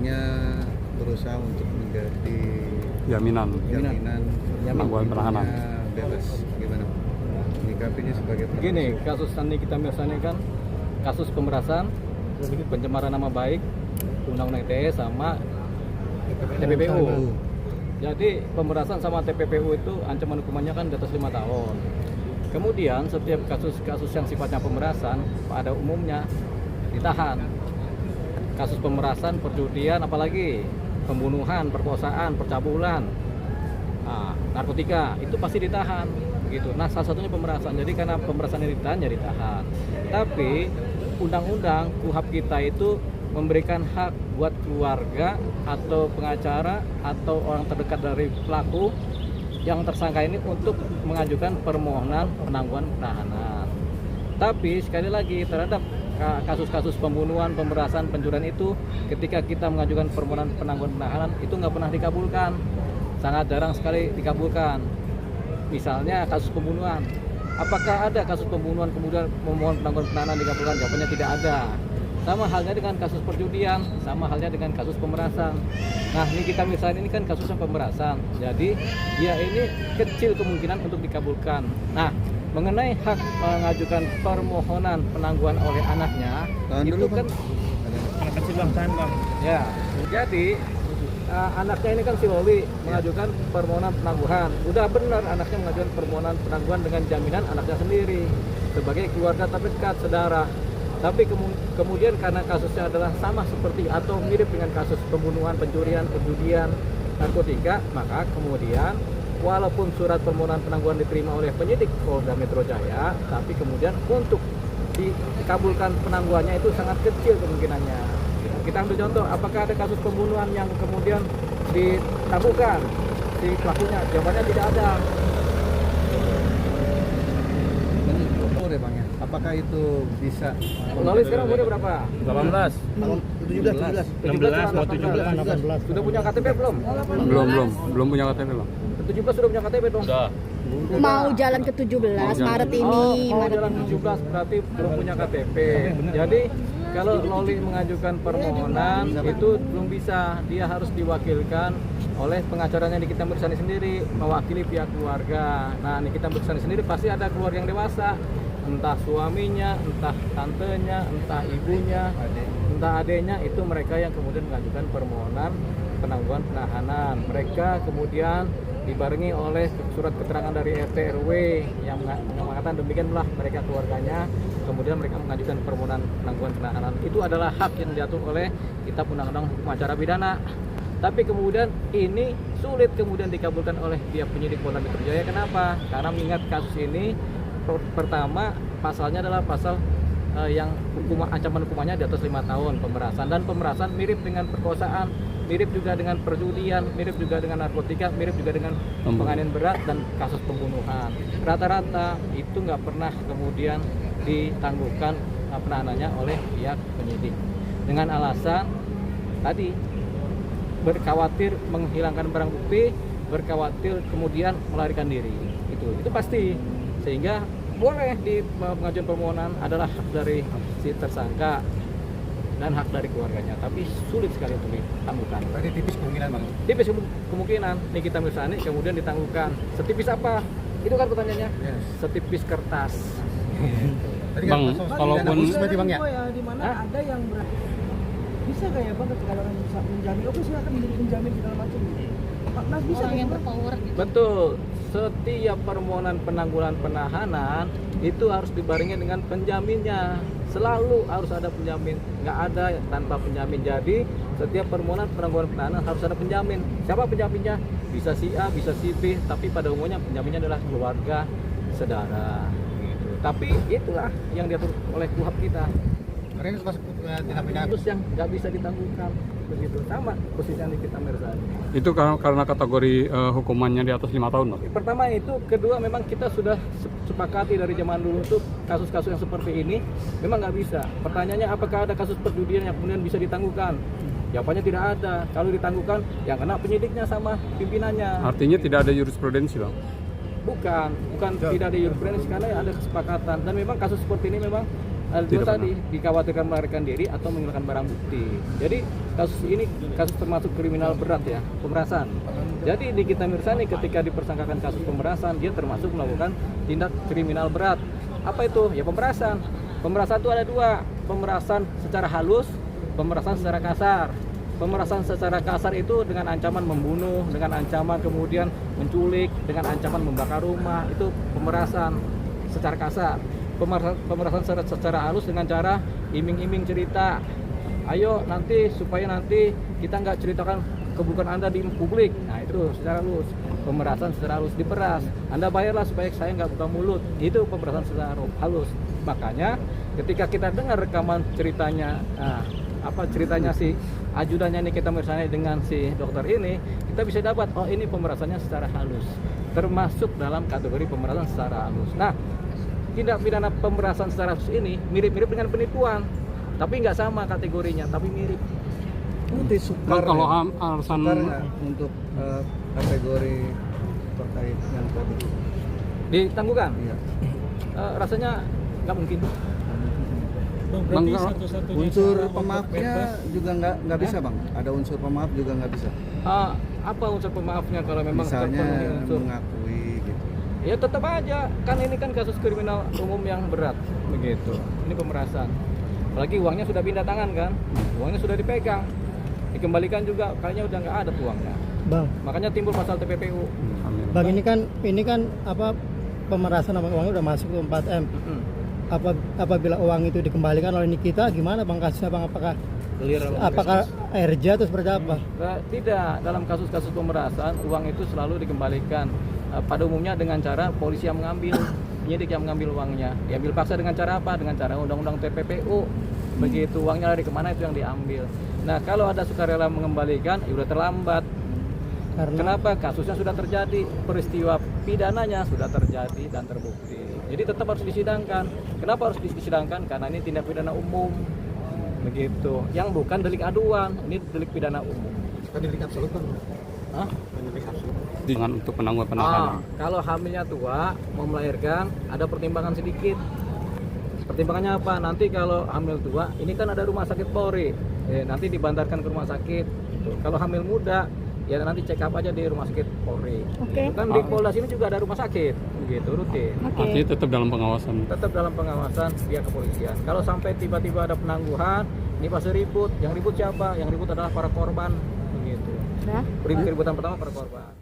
hanya berusaha untuk menjadi jaminan penangguhan penahanan. bebas. Gimana menyikapinya sebagai Gini, kasus Nikita Mirzani kan kasus pemerasan, pencemaran nama baik, undang-undang ITE sama TPPU. Jadi pemerasan sama TPPU itu ancaman hukumannya kan di atas 5 tahun. Kemudian setiap kasus-kasus yang sifatnya pemerasan pada umumnya ditahan. Kasus pemerasan, perjudian, apalagi pembunuhan, perkosaan, percabulan, narkotika itu pasti ditahan. Begitu. Nah, salah satunya pemerasan. Jadi karena pemerasan yang ditahan, ya ditahan. Tapi undang-undang KUHP kita itu memberikan hak buat keluarga atau pengacara atau orang terdekat dari pelaku yang tersangka ini untuk mengajukan permohonan penangguhan penahanan. Tapi sekali lagi terhadap kasus-kasus pembunuhan, pemerasan, pencurian itu ketika kita mengajukan permohonan penangguhan penahanan itu nggak pernah dikabulkan, sangat jarang sekali dikabulkan. Misalnya kasus pembunuhan, apakah ada kasus pembunuhan kemudian memohon penangguhan penahanan dikabulkan? Jawabannya tidak ada. Sama halnya dengan kasus perjudian, sama halnya dengan kasus pemerasan. Nah, Nikita Mirzani ini kan kasusnya pemerasan, jadi dia ini kecil kemungkinan untuk dikabulkan. Nah, mengenai hak mengajukan permohonan penangguhan oleh anaknya, itu kan anak kecil bang, tahan bang. ya. Jadi anaknya ini kan si Loli mengajukan permohonan penangguhan. Udah benar anaknya mengajukan permohonan penangguhan dengan jaminan anaknya sendiri sebagai keluarga terdekat, saudara. Tapi kemudian karena kasusnya adalah sama seperti atau mirip dengan kasus pembunuhan, pencurian, perjudian, narkotika, maka kemudian walaupun surat permohonan penangguhan diterima oleh penyidik Polda Metro Jaya, tapi kemudian untuk dikabulkan penangguhannya itu sangat kecil kemungkinannya. Kita ambil contoh, apakah ada kasus pembunuhan yang kemudian ditangguhkan si pelakunya? Jawabannya tidak ada. umur ya Bang ya. Apakah itu bisa? Loli sekarang umurnya berapa? 18. 17 mau 17, 18. Sudah punya KTP belum? Belum punya KTP bang. 17 sudah punya KTP dong? Udah. Mau jalan ke 17 Maret ini. Mau Maret jalan ini. 17 berarti belum punya KTP. Jadi kalau Loli mengajukan permohonan itu belum bisa, dia harus diwakilkan oleh pengacaranya Nikita Mirzani sendiri, mewakili pihak keluarga. Nah, Nikita Mirzani sendiri pasti ada keluarga yang dewasa, entah suaminya, entah tantenya, entah ibunya, entah adenya, itu mereka yang kemudian mengajukan permohonan penangguhan penahanan. Mereka kemudian dibarengi oleh surat keterangan dari RT RW yang mengatakan demikianlah mereka keluarganya, kemudian mereka mengajukan permohonan penangguhan penahanan. Itu adalah hak yang diatur oleh Kitab Undang-Undang Hukum Acara Pidana. Tapi kemudian ini sulit kemudian dikabulkan oleh pihak penyidik Polda Metro Jaya. Kenapa? Karena mengingat kasus ini pertama pasalnya adalah pasal yang ancaman hukumannya di atas 5 tahun, pemerasan, dan pemerasan mirip dengan perkosaan, mirip juga dengan perjudian, mirip juga dengan narkotika, mirip juga dengan penganiayaan berat dan kasus pembunuhan. Rata-rata itu nggak pernah kemudian ditangguhkan penahanannya oleh pihak penyidik dengan alasan tadi berkhawatir menghilangkan barang bukti, berkhawatir kemudian melarikan diri. Itu pasti, sehingga boleh di pengajuan permohonan adalah hak dari si tersangka dan hak dari keluarganya, tapi sulit sekali untuk ditangguhkan. Berarti tipis kemungkinan Bang. Tipis kemungkinan Nikita Mirzani kemudian ditangguhkan. Setipis apa? Itu kan pertanyaannya. Yes. Setipis kertas. Tadi Bang, kan kasus kalaupun- pidana khusus berarti Bang ya. Di mana ada yang bisa kayak bang kalau orang bisa menjamin, oke silakan menjadi penjamin segala macam. Mas bisa Orang yang Bang? berpower gitu. Betul. Setiap permohonan penangguhan penahanan itu harus dibarengi dengan penjaminnya. Selalu harus ada penjamin. Nggak ada tanpa penjamin. Jadi setiap permohonan penangguhan penahanan harus ada penjamin. Siapa penjaminnya? Bisa si A, bisa si B. Tapi pada umumnya penjaminnya adalah keluarga, saudara. Gitu. Tapi itulah yang diatur oleh KUHP kita. Karena itu masuk tindak pidana. Kasus yang nggak bisa ditangguhkan. Begitu. Sama posisinya Nikita Mirzani. Itu karena kategori hukumannya di atas 5 tahun bang. Pertama itu, kedua memang kita sudah sepakati dari zaman dulu untuk kasus-kasus yang seperti ini memang nggak bisa. Pertanyaannya apakah ada kasus perjudian yang kemudian bisa ditangguhkan? Jawabannya tidak ada. Kalau ditangguhkan, yang kena penyidiknya sama pimpinannya. Artinya tidak ada jurisprudensi bang. Bukan tidak ada jurisprudensi karena ada kesepakatan, dan memang kasus seperti ini memang Itu Tidak tadi dikhawatirkan melarikan diri atau menghilangkan barang bukti. Jadi kasus ini kasus termasuk kriminal berat ya, pemerasan. Jadi di Nikita Mirzani ketika dipersangkakan kasus pemerasan, dia termasuk melakukan tindak kriminal berat. Apa itu? Ya pemerasan. Pemerasan itu ada dua, pemerasan secara halus, pemerasan secara kasar. Pemerasan secara kasar itu dengan ancaman membunuh, dengan ancaman kemudian menculik, dengan ancaman membakar rumah, itu pemerasan secara kasar. Pemerasan secara halus dengan cara iming-iming cerita, ayo nanti supaya nanti kita nggak ceritakan keburukan Anda di publik. Nah itu secara halus, pemerasan secara halus, diperas. Anda bayarlah supaya saya nggak buka mulut. Itu pemerasan secara halus. Makanya ketika kita dengar rekaman ceritanya, ceritanya si ajudannya Nikita Mirzani dengan si dokter ini, kita bisa dapat oh ini pemerasannya secara halus, termasuk dalam kategori pemerasan secara halus. Nah, tindak pidana pemerasan secara halus ini mirip-mirip dengan penipuan, tapi nggak sama kategorinya, tapi mirip. Putih sukar. Bang, kalau ya? alasan Sukar nggak untuk kategori terkait yang tadi? Ditangguhkan? Iya. Rasanya nggak mungkin. Bang, Bang, berarti kalau satu-satunya Unsur cara untuk pemaafnya bebas, juga nggak bisa bang. Ada unsur pemaaf juga nggak bisa. Apa unsur pemaafnya kalau memang Misalnya terpenuhi unsur? mengakui gitu. Ya tetap aja, kan ini kan kasus kriminal umum yang berat begitu. Ini pemerasan. Apalagi uangnya sudah pindah tangan kan, uangnya sudah dipegang, dikembalikan juga, kayaknya udah nggak ada uangnya. Bang, Makanya timbul pasal TPPU. bang ini kan apa pemerasan sama uangnya udah masuk ke 4M. Apabila uang itu dikembalikan oleh Nikita, gimana bang kasusnya bang? Apakah RJ atau seperti apa? Tidak, dalam kasus-kasus pemerasan uang itu selalu dikembalikan. Pada umumnya dengan cara polisi yang mengambil, penyidik yang mengambil uangnya. Diambil paksa dengan cara apa? Dengan cara undang-undang TPPU. Begitu uangnya lari kemana itu yang diambil. Nah kalau ada sukarela mengembalikan, ya udah terlambat. Karena Kenapa? Kasusnya sudah terjadi, peristiwa pidananya sudah terjadi dan terbukti. Jadi tetap harus disidangkan. Kenapa harus disidangkan? Karena ini tindak pidana umum. Begitu. Yang bukan delik aduan, ini delik pidana umum. Delik absolut kan? Hah? dengan untuk penangguhan penahanan. Kalau hamilnya tua, mau melahirkan, ada pertimbangan sedikit. Pertimbangannya apa? Nanti kalau hamil tua, ini kan ada rumah sakit Polri. Nanti dibantarkan ke rumah sakit. Kalau hamil muda, ya nanti check up aja di rumah sakit Polri. Oke. Kan di Polda sini juga ada rumah sakit, begitu rutin. Oke. Artinya tetap dalam pengawasan. Tetap dalam pengawasan pihak kepolisian. Kalau sampai tiba-tiba ada penangguhan, ini pasti ribut. Yang ribut siapa? Yang ribut adalah para korban, begitu. Nah. Keributan pertama para korban.